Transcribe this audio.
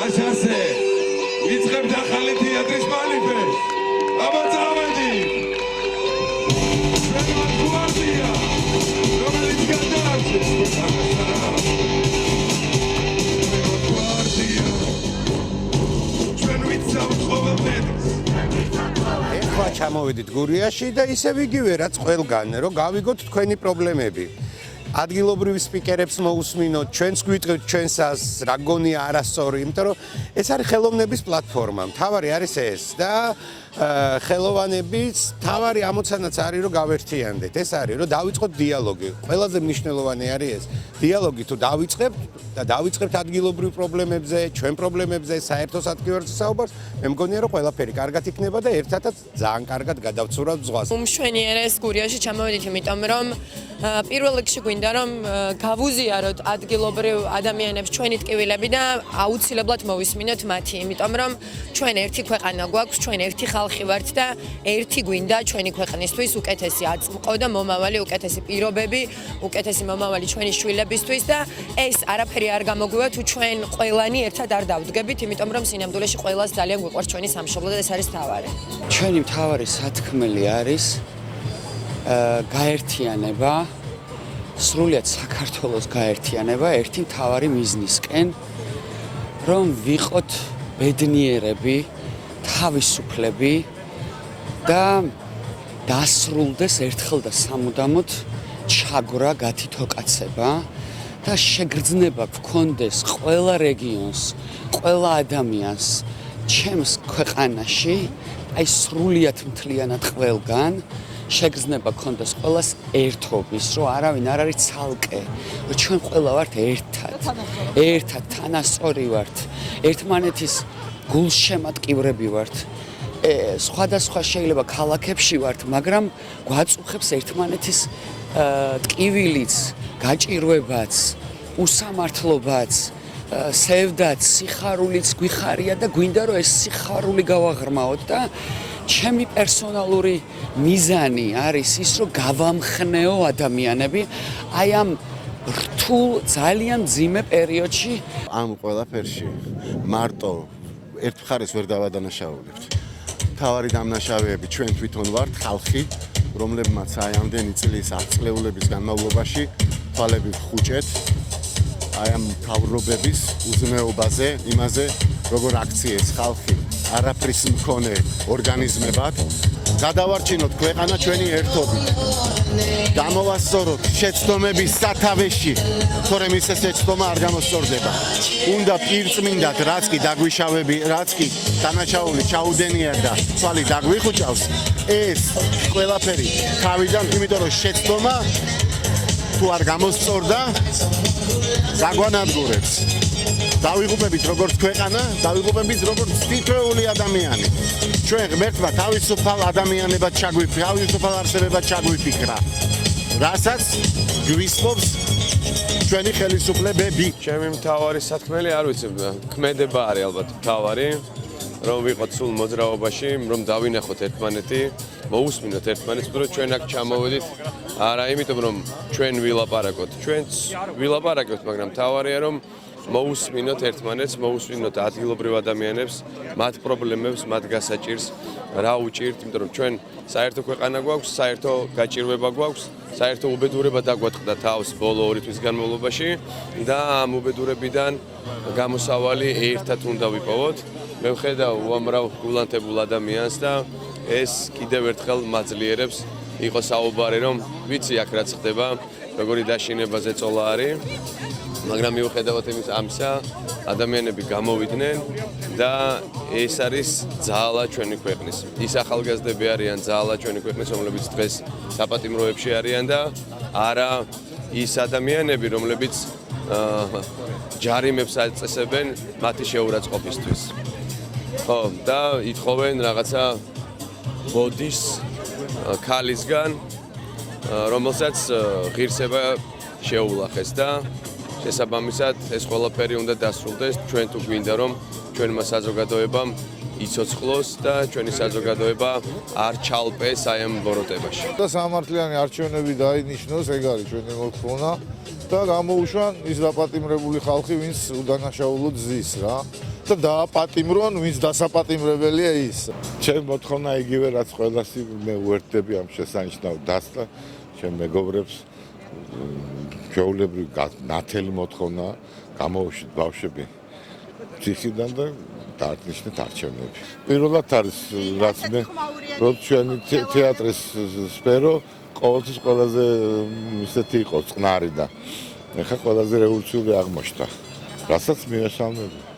აშასე ვიწყებთ ახალი თეატრის მანიფესტს. აბა წავედი. ჩვენმა გვარდია, რომელიც გადაარჩეს ქვეყანას. ჩვენ ვიცავთ ყოველ დღეს. ეხლა ჩამოვედით გურიაში და ისევ იგივე რაც ყველგან, რომ გავიგოთ თქვენი პრობლემები. ადგილობრივ სპიკერებს მოусმინოთ, ჩვენს გვიტყვით ჩვენსას რა გონია არასწორი, იმიტომ რომ ეს არის ხელოვნების პლატფორმა. მთავარი არის ეს და ხელოვანების მთავარი ამოცანაც არის რომ გავერთიანდეთ. ეს არის რომ დავიწყოთ დიალოგი. ყველაზე მნიშვნელოვანი არის ეს. დიალოგი თუ დავიწყებთ და დავიწყებთ ადგილობრივ პრობლემებზე, ჩვენ პრობლემებზე, საერთო სადგურზე საუბარს, მე მგონია რომ ყველაფერი კარგად იქნება და ერთადაც ძალიან კარგად გადავცურავთ ზღვას. უმშვენიერეს გურიაში ჩამოვედით, იმიტომ რომ პირველ რიგში გვინდა რომ გავუზიაროთ ადგილობრივ ადამიანებს ჩვენი ტკივილები და აუცილებლად მოვისმინოთ მათი, იმიტომ რომ ჩვენ ერთი ქვეყანა გვაქვს, ჩვენ ერთი ხალხი ვართ და ერთი გვინდა ჩვენი ქვეყნისთვის უკეთესი აწმყო და მომავალი, უკეთესი პირობები, უკეთესი მომავალი ჩვენი შვილებისთვის და ეს არაფერი არ გამოგვივა თუ ჩვენ ყველანი ერთად არ დავდგებით, იმიტომ რომ სინამდვილეში ყველას ძალიან გვიყვარს ჩვენი სამშობლო და ეს არის მთავარი. ჩვენი მთავარი სათქმელი არის გაერთიანება, სრულიად საქართველოს გაერთიანება ერთი მთავარი მიზნისკენ, რომ ვიყოთ ბედნიერები, თავისუფლები და დასრულდეს ერთხელ და სამუდამოდ ჩაგვრა, გათითოკაცება და შეგრძნება გქონდეს ყველა რეგიონს, ყველა ადამიანს ჩემს ქვეყანაში, აი სრულიად მთლიანად ყველგან შეგრძნება გქონდეს ყველას ერთობის, რომ არავინ არ არის ცალკე, რომ ჩვენ ყველა ვართ ერთად თანასწორი ვართ, ერთმანეთის გულშემატკივრები ვართ. სხვადასხვა შეიძლება ქალაქებში ვართ, მაგრამ გვაწუხებს ერთმანეთის ტკივილიც, გაჭირვებაც, უსამართლობაც, სევდაც, სიხარულიც გვიხარია და გვინდა რომ ეს სიხარული გავაღრმაოთ და ჩემი პერსონალური მიზანი არის ის, რომ გავამხნეო ადამიანები აი ამ რთულ, ძალიან მძიმე პერიოდში. ამ ყველაფერში მარტო ერთ მხარეს ვერ დავადანაშაულებთ. მთავარი დამნაშავეები ჩვენ თვითონ ვართ, ხალხი, რომლებმაც აი ამდენი წლის ათწლეულების განმავლობაში თვალები ვხუჭეთ აი ამ მთავრობების უზნეობაზე, იმაზე, როგორ აქციეს ხალხი არაფრის მქონე ორგანიზმებად, გადავარჩინოთ ქვეყანა ჩვენი ერთობით. გამოვასწოროთ შეცდომების სათავეში, თორემ ის შეცდომა არ გამოსწორდება. უნდა პირწმინდად, რაც კი დაგვიშავები, რაც კი დანაშაული ჩაუდენია და თვალი დაგვიხუჭავს, ეს ყველაფერი თავიდან, იმიტომ რომ შეცდომა თუ არ გამოსწორდა, გაგვანადგურებს. დავიღუპებით როგორც ქვეყანა, დავიღუპებით როგორც თითოეული ადამიანი. ჩვენ ღმერთმა თავისუფალ ადამიანებად თავისუფალ არსებებად ჩაგვიფიქრა, რასაც გვისმობს ჩვენი ხელისუფლებები. ჩემი მთავარი სათქმელი არ ვიცი, ქმედება არის ალბათ მთავარი, რომ ვიყოთ სულ მოძრაობაში, რომ დავინახოთ ერთმანეთი, მოусმინოთ ერთმანეთს, რომ ჩვენ აქ ჩამოვედით, არა იმიტომ რომ ჩვენ ვილაპარაკოთ, ჩვენც ვილაპარაკოთ, მაგრამ მთავარია რომ მოусმინოთ ერთმანეთს, მოусმინოთ ადგილობრივ ადამიანებს, მათ პრობლემებს, მათ გასაჭირს, რა უჭირთ, იმიტომ რომ ჩვენ საერთო ქვეყანა გვაქვს, საერთო გაჭირვება გვაქვს, საერთო უბედურება დაგვატყდა თავს ბოლო 2 თვის განმავლობაში და ამ უბედურებიდან გამოსავალი ერთად უნდა ვიპოვოთ. მე ვხედავ უამრავ გულანთებულ ადამიანს და ეს კიდევ ერთხელ მაძლიერებს იყო საუბარი, რომ ვიცი აქ რაც ხდება, როგორი დაშინება ზეწოლა არის. მაგრამ მიუხედავად ამისა, ადამიანები გამოვიდნენ და ეს არის ძალა ჩვენი ქვეყნის. ის ახალგაზრდები არიან ძალა ჩვენი ქვეყნის, რომლებიც დღეს საპატიმროებში არიან და არა ის ადამიანები, რომლებიც ჯარიმებს აწესებენ მათი შეურაცხყოფისთვის. ხო, და ითხოვენ რაღაცა ბოდის ქალისგან, რომელსაც ღირსება შეულახეს და შესაბამისად ეს ყველაფერი უნდა დასრულდეს. ჩვენ თუ გვინდა რომ ჩვენმა საზოგადოებამ იცოცხლოს და ჩვენი საზოგადოება არ ჩალპეს აი ამ ბოროტებაში. და სამართლიანი არჩევნები დაინიშნოს, ეგ არის ჩვენი მოთხოვნა. და გამოუშვან ის დაპატიმრებული ხალხი, ვინც უდანაშაულოდ ზის რა და დააპატიმრონ, ვინც დასაპატიმრებელია ის. ჩემ მოთხოვნა იგივე რაც ყველასი მე უერთდები ამ შესანიშნავ დასს და ჩემ მეგობრებს ჩვეულებრივ ნათელი მოთხოვნა გამოუშვით ბავშვები ციხიდან და დაარჩინეთ არჩევნები. პირველად არის რაც მე რომ ჩვენი თეატრის სფერო ყოველთვის ყველაზე ისეთი იყო წყნარი და ეხლა ყველაზე რევოლუციური აღმოჩნდა. რასაც მიესალმები.